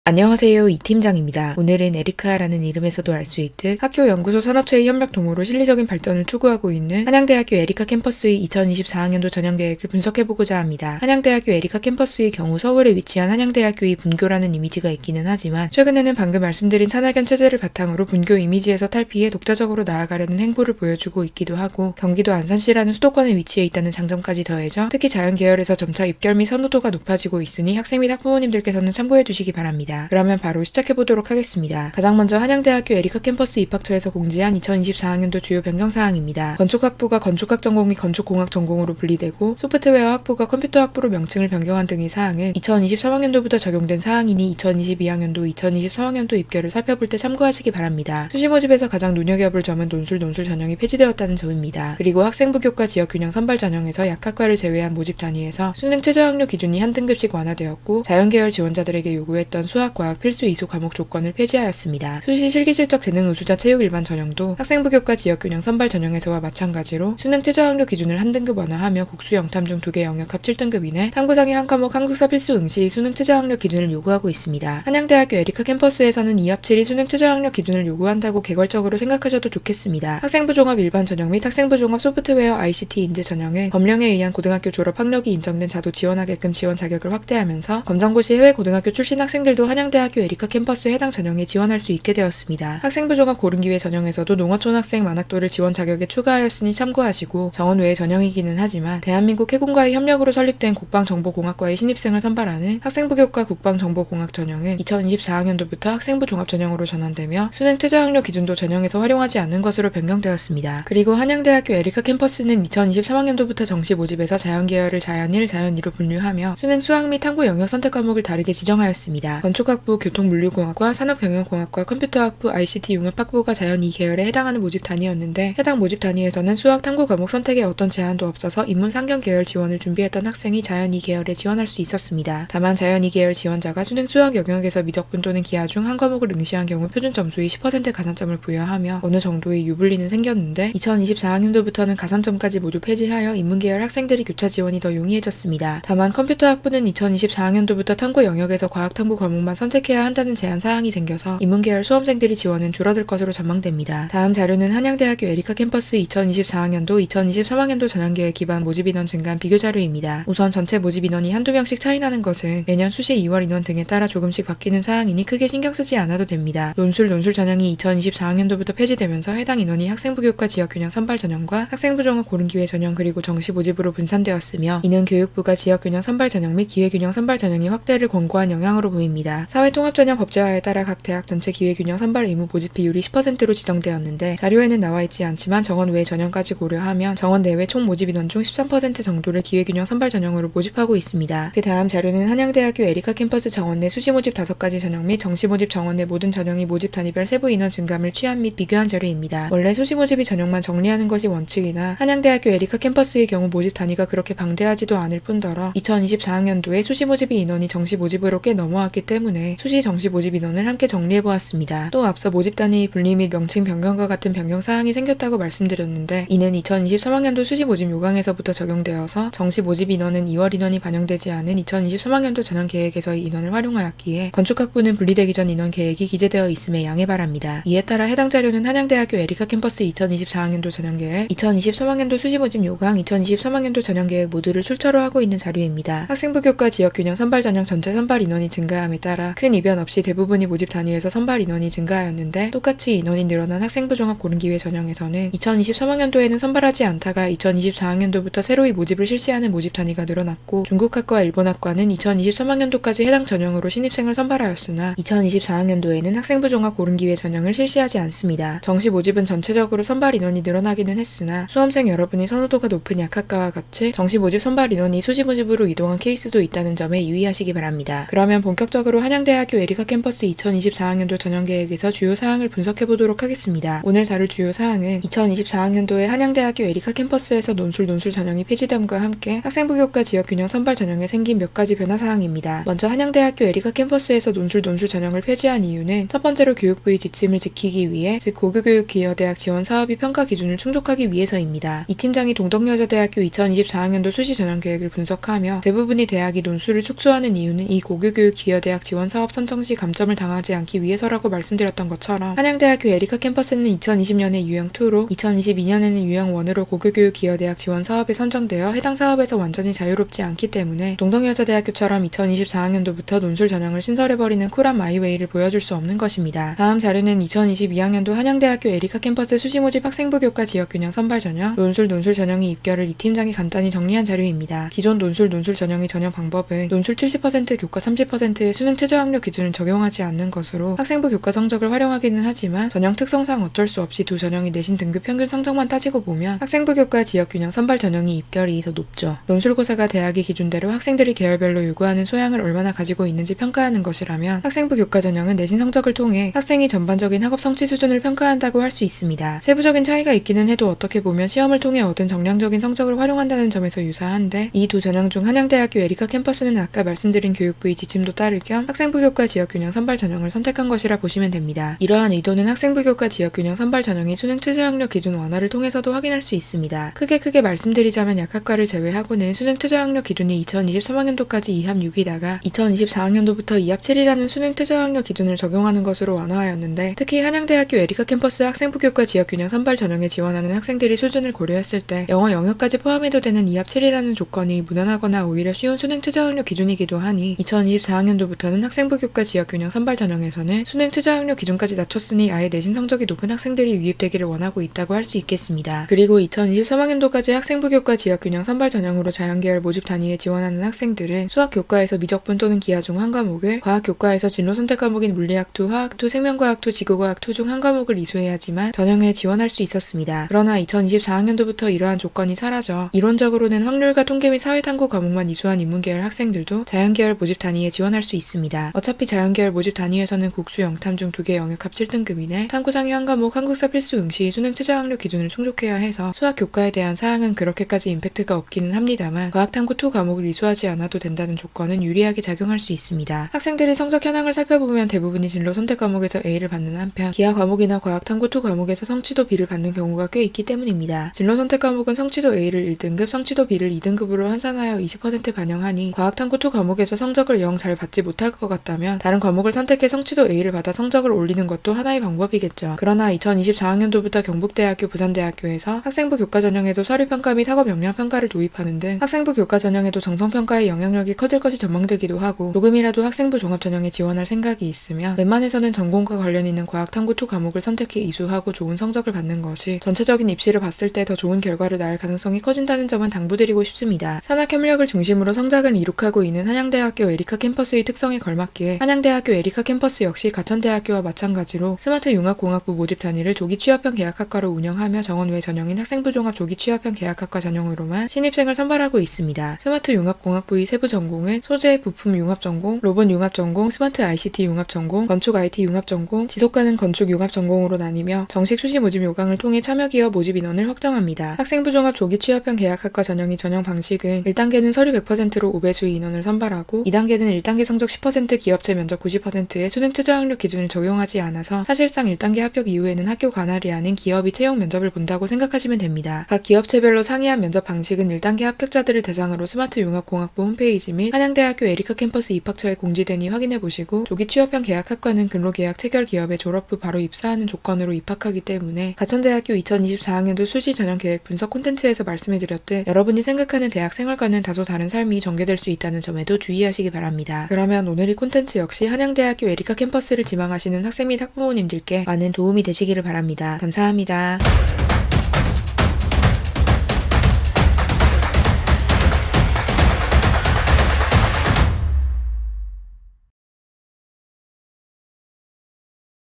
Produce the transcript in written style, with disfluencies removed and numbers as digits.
안녕하세요, 이 팀장입니다. 오늘은 에리카라는 이름에서도 알 수 있듯 학교 연구소 산업체의 협력 도모로 실리적인 발전을 추구하고 있는 한양대학교 에리카 캠퍼스의 2024학년도 전형계획을 분석해보고자 합니다. 한양대학교 에리카 캠퍼스의 경우 서울에 위치한 한양대학교의 분교라는 이미지가 있기는 하지만 최근에는 방금 말씀드린 산학연 체제를 바탕으로 분교 이미지에서 탈피해 독자적으로 나아가려는 행보를 보여주고 있기도 하고 경기도 안산시라는 수도권에 위치해 있다는 장점까지 더해져 특히 자연계열에서 점차 입결 및 선호도가 높아지고 있으니 학생 및 학부모님들께서는 참고해주시기 바랍니다. 그러면 바로 시작해보도록 하겠습니다. 가장 먼저 한양대학교 에리카 캠퍼스 입학처에서 공지한 2024학년도 주요 변경사항입니다. 건축학부가 건축학 전공 및 건축공학 전공으로 분리되고 소프트웨어 학부가 컴퓨터 학부로 명칭을 변경한 등의 사항은 2023학년도부터 적용된 사항이니 2022학년도, 2023학년도 입결을 살펴볼 때 참고하시기 바랍니다. 수시 모집에서 가장 눈여겨볼 점은 논술 전형이 폐지되었다는 점입니다. 그리고 학생부 교과 지역균형 선발 전형에서 약학과를 제외한 모집 단위에서 수능 최저학력 기준이 한 등급씩 완화되었고 자연계열 지원자들에게 요구했던 수학, 과학 필수 이수 과목 조건을 폐지하였습니다. 수시 실기실적 재능 우수자 체육 일반 전형도 학생부 교과 지역균형 선발 전형에서와 마찬가지로 수능 최저학력 기준을 한 등급 완화하며 국수 영탐 중 2개 영역 합 7등급 이내 탐구상의 한 과목 한국사 필수 응시의 수능 최저학력 기준을 요구하고 있습니다. 한양대학교 에리카 캠퍼스에서는 2합 7이 수능 최저학력 기준을 요구한다고 개괄적으로 생각하셔도 좋겠습니다. 학생부 종합 일반 전형 및 학생부 종합 소프트웨어 ICT 인재 전형은 법령에 의한 고등학교 졸업 학력이 인정된 자도 지원하게끔 지원 자격을 확대하면서 검정고시 해외 고등학교 출신 학생들도 한양대학교 에리카 캠퍼스 해당 전형에 지원할 수 있게 되었습니다. 학생부 종합 고른기회 전형에서도 농어촌 학생 만학도를 지원 자격에 추가하였으니 참고하시고 정원 외의 전형이기는 하지만 대한민국 해군과의 협력으로 설립된 국방정보공학과의 신입생을 선발하는 학생부 교과 국방정보공학 전형은 2024학년도부터 학생부 종합 전형으로 전환되며 수능 최저학력 기준도 전형에서 활용하지 않는 것으로 변경되었습니다. 그리고 한양대학교 에리카 캠퍼스는 2023학년도부터 정시 모집에서 자연계열을 자연1, 자연2로 분류하며 수능 수학 및 탐구 영역 선택 과목을 다르게 지정하였습니다. 건축학부, 교통물류공학과, 산업경영공학과, 컴퓨터학부, ICT 융합학부가 자연 2계열에 해당하는 모집 단위였는데 해당 모집 단위에서는 수학 탐구 과목 선택에 어떤 제한도 없어서 인문 상경 계열 지원을 준비했던 학생이 자연 2계열에 지원할 수 있었습니다. 다만 자연 2계열 지원자가 수능 수학 영역에서 미적분 또는 기하 중 한 과목을 응시한 경우 표준 점수의 10% 가산점을 부여하며 어느 정도의 유불리는 생겼는데 2024학년도부터는 가산점까지 모두 폐지하여 인문계열 학생들이 교차 지원이 더 용이해졌습니다. 다만 컴퓨터학부는 2024학년도부터 탐구 영역에서 과학탐구 과목만 선택해야 한다는 제한 사항이 생겨서 인문계열 수험생들이 지원은 줄어들 것으로 전망됩니다. 다음 자료는 한양대학교 에리카 캠퍼스 2024학년도, 2023학년도 전형계획 기반 모집 인원 증가한 비교 자료입니다. 우선 전체 모집 인원이 한두 명씩 차이 나는 것은 매년 수시 2월 인원 등에 따라 조금씩 바뀌는 사항이니 크게 신경 쓰지 않아도 됩니다. 논술 전형이 2024학년도부터 폐지되면서 해당 인원이 학생부 교과 지역균형 선발 전형과 학생부 종합 고른기회 전형 그리고 정시 모집으로 분산되었으며 이는 교육부가 지역균형 선발 전형 및 기회균형 선발 전형의 확대를 권고한 영향으로 보입니다. 사회통합전형 법제화에 따라 각 대학 전체 기회균형 선발 의무 모집 비율이 10%로 지정되었는데 자료에는 나와있지 않지만 정원 외 전형까지 고려하면 정원 내외 총 모집 인원 중 13% 정도를 기회균형 선발 전형으로 모집하고 있습니다. 그 다음 자료는 한양대학교 에리카 캠퍼스 정원 내 수시 모집 5가지 전형 및 정시 모집 정원 내 모든 전형이 모집 단위별 세부 인원 증감을 취한 및 비교한 자료입니다. 원래 수시 모집이 전형만 정리하는 것이 원칙이나 한양대학교 에리카 캠퍼스의 경우 모집 단위가 그렇게 방대하지도 않을 뿐더러 2024학년도에 수시 모집이 인원이 정시 모집으로 꽤 넘어왔기 때문에 수시 정시 모집 인원을 함께 정리해보았습니다. 또 앞서 모집 단위 분리 및 명칭 변경과 같은 변경 사항이 생겼다고 말씀드렸는데 이는 2023학년도 수시 모집 요강에서부터 적용되어서 정시 모집 인원은 2월 인원이 반영되지 않은 2023학년도 전형 계획에서의 인원을 활용하였기에 건축학부는 분리되기 전 인원 계획이 기재되어 있음에 양해 바랍니다. 이에 따라 해당 자료는 한양대학교 에리카 캠퍼스 2024학년도 전형 계획, 2023학년도 수시 모집 요강, 2023학년도 전형 계획 모두를 출처로 하고 있는 자료입니다. 학생부 교과 지역균형 선발 전형 전체 선발 인원이 증가함에 따라 큰 이변 없이 대부분이 모집 단위에서 선발 인원이 증가하였는데 똑같이 인원이 늘어난 학생부 종합 고른기회 전형에서는 2023학년도에는 선발하지 않다가 2024학년도부터 새로이 모집을 실시하는 모집 단위가 늘어났고 중국학과 일본학과는 2023학년도까지 해당 전형으로 신입생을 선발하였으나 2024학년도에는 학생부 종합 고른기회 전형을 실시하지 않습니다. 정시 모집은 전체적으로 선발 인원이 늘어나기는 했으나 수험생 여러분이 선호도가 높은 약학과와 같이 정시 모집 선발 인원이 수시 모집으로 이동한 케이스도 있다는 점에 유의하시기 바랍니다. 그러면 본격적으로 한양대학교 에리카 캠퍼스 2024학년도 전형계획에서 주요 사항을 분석해보도록 하겠습니다. 오늘 다룰 주요 사항은 2024학년도에 한양대학교 에리카 캠퍼스에서 논술 전형이 폐지됨과 함께 학생부 교과 지역균형 선발 전형에 생긴 몇 가지 변화 사항입니다. 먼저 한양대학교 에리카 캠퍼스에서 논술 전형을 폐지한 이유는 첫 번째로 교육부의 지침을 지키기 위해 즉 고교교육 기여대학 지원 사업이 평가 기준을 충족하기 위해서입니다. 이 팀장이 동덕여자대학교 2024학년도 수시 전형 계획을 분석하며 대부분의 대학이 논술을 축소하는 이유는 이 고교교육 기여대학 지원 지원 사업 선정 시 감점을 당하지 않기 위해서라고 말씀드렸던 것처럼 한양대학교 에리카 캠퍼스는 2020년에 유형2로 2022년에는 유형1으로 고교교육 기여대학 지원 사업에 선정되어 해당 사업에서 완전히 자유롭지 않기 때문에 동덕여자대학교처럼 2024학년도부터 논술 전형을 신설해버리는 쿨한 마이웨이를 보여줄 수 없는 것입니다. 다음 자료는 2022학년도 한양대학교 에리카 캠퍼스 수시 모집 학생부 교과 지역균형 선발 전형, 논술 전형의 입결을 이 팀장이 간단히 정리한 자료입니다. 기존 논술 전형의 전형 방법은 논술 70% 교과 30%의 수능 최저 학력 기준을 적용하지 않는 것으로 학생부 교과 성적을 활용하기는 하지만 전형 특성상 어쩔 수 없이 두 전형의 내신 등급 평균 성적만 따지고 보면 학생부 교과 지역균형 선발 전형이 입결이 더 높죠. 논술고사가 대학의 기준대로 학생들이 계열별로 요구하는 소양을 얼마나 가지고 있는지 평가하는 것이라면 학생부 교과 전형은 내신 성적을 통해 학생이 전반적인 학업 성취 수준을 평가한다고 할 수 있습니다. 세부적인 차이가 있기는 해도 어떻게 보면 시험을 통해 얻은 정량적인 성적을 활용한다는 점에서 유사한데 이 두 전형 중 한양대학교 에리카 캠퍼스는 아까 말씀드린 교육부의 지침도 따를 겸 학생부 교과 지역균형 선발 전형을 선택한 것이라 보시면 됩니다. 이러한 의도는 학생부 교과 지역균형 선발 전형의 수능 최저 학력 기준 완화를 통해서도 확인할 수 있습니다. 크게 말씀드리자면 약학과를 제외하고는 수능 최저 학력 기준이 2023학년도까지 2합 6이다가 2024학년도부터 2합 7이라는 수능 최저 학력 기준을 적용하는 것으로 완화하였는데 특히 한양대학교 에리카 캠퍼스 학생부 교과 지역균형 선발 전형에 지원하는 학생들이 수준을 고려했을 때 영어 영역까지 포함해도 되는 2합 7이라는 조건이 무난하거나 오히려 쉬운 수능 최저 학력 기준이기도 하니 2024학년도부터는 학생부 교과 지역균형 선발 전형에서는 수능 최저 학력 기준까지 낮췄으니 아예 내신 성적이 높은 학생들이 유입되기를 원하고 있다고 할 수 있겠습니다. 그리고 2023학년도까지 학생부 교과 지역균형 선발 전형으로 자연계열 모집 단위에 지원하는 학생들은 수학 교과에서 미적분 또는 기하 중 한 과목을, 과학 교과에서 진로 선택 과목인 물리학2, 화학2, 생명과학2, 지구과학2 중 한 과목을 이수해야지만 전형에 지원할 수 있었습니다. 그러나 2024학년도부터 이러한 조건이 사라져 이론적으로는 확률과 통계 및 사회탐구 과목만 이수한 인문계열 학생들도 자연계열 모집 단위에 지원할 수 있습니다. 어차피 자연계열 모집 단위에서는 국수, 영탐 중 2개 영역 합 7등급이네 탐구 상위 한 과목 한국사 필수 응시 수능 최저 학력 기준을 충족해야 해서 수학 교과에 대한 사항은 그렇게까지 임팩트가 없기는 합니다만 과학탐구 2 과목을 이수하지 않아도 된다는 조건은 유리하게 작용할 수 있습니다. 학생들의 성적 현황을 살펴보면 대부분이 진로 선택 과목에서 A를 받는 한편 기하 과목이나 과학탐구 2 과목에서 성취도 B를 받는 경우가 꽤 있기 때문입니다. 진로 선택 과목은 성취도 A를 1등급, 성취도 B를 2등급으로 환산하여 20% 반영하니 과학탐구 2 과목에서 성적을 영 잘 받지 못할 것 같다면 다른 과목을 선택해 성취도 A를 받아 성적을 올리는 것도 하나의 방법이겠죠. 그러나 2024학년도부터 경북대학교, 부산대학교에서 학생부 교과 전형에도 서류평가 및 학업 역량평가를 도입하는 등 학생부 교과 전형에도 정성평가의 영향력이 커질 것이 전망되기도 하고 조금이라도 학생부 종합전형에 지원할 생각이 있으면 웬만해서는 전공과 관련 있는 과학탐구 2 과목을 선택해 이수하고 좋은 성적을 받는 것이 전체적인 입시를 봤을 때 더 좋은 결과를 낳을 가능성이 커진다는 점은 당부드리고 싶습니다. 산학협력을 중심으로 성장을 이룩하고 있는 한양대학교 에리카 캠퍼스의 특성에 걸맞게 한양대학교 에리카 캠퍼스 역시 가천대학교와 마찬가지로 스마트 융합공학부 모집 단위를 조기 취업형 계약학과로 운영하며 정원 외 전형인 학생부 종합 조기 취업형 계약학과 전형으로만 신입생을 선발하고 있습니다. 스마트 융합공학부의 세부 전공은 소재, 부품 융합 전공, 로봇 융합 전공, 스마트 ICT 융합 전공, 건축 IT 융합 전공, 지속가능 건축 융합 전공으로 나뉘며 정식 수시 모집 요강을 통해 참여 기업 모집 인원을 확정합니다. 학생부 종합 조기 취업형 계약학과 전형의 전형 방식은 1단계는 서류 100%로 5배수의 인원을 선발하고 2단계는 1단계 성적 10% 기업체 면접 90%의 수능 최저 학력 기준을 적용하지 않아서 사실상 1단계 합격 이후에는 학교 관할이 아닌 기업이 채용 면접을 본다고 생각하시면 됩니다. 각 기업체별로 상이한 면접 방식은 1단계 합격자들을 대상으로 스마트 융합공학부 홈페이지 및 한양대학교 에리카 캠퍼스 입학처에 공지되니 확인해보시고 조기 취업형 계약학과는 근로계약 체결 기업에 졸업 후 바로 입사하는 조건으로 입학하기 때문에 가천대학교 2024학년도 수시 전형 계획 분석 콘텐츠에서 말씀해드렸듯 여러분이 생각하는 대학 생활과는 다소 다른 삶이 전개될 수 있다는 점에도 주의하시기 바랍니다. 그러면 오늘 이 콘텐츠 역시 한양대학교 에리카 캠퍼스를 지망하시는 학생 및 학부모님들께 많은 도움이 되시기를 바랍니다. 감사합니다.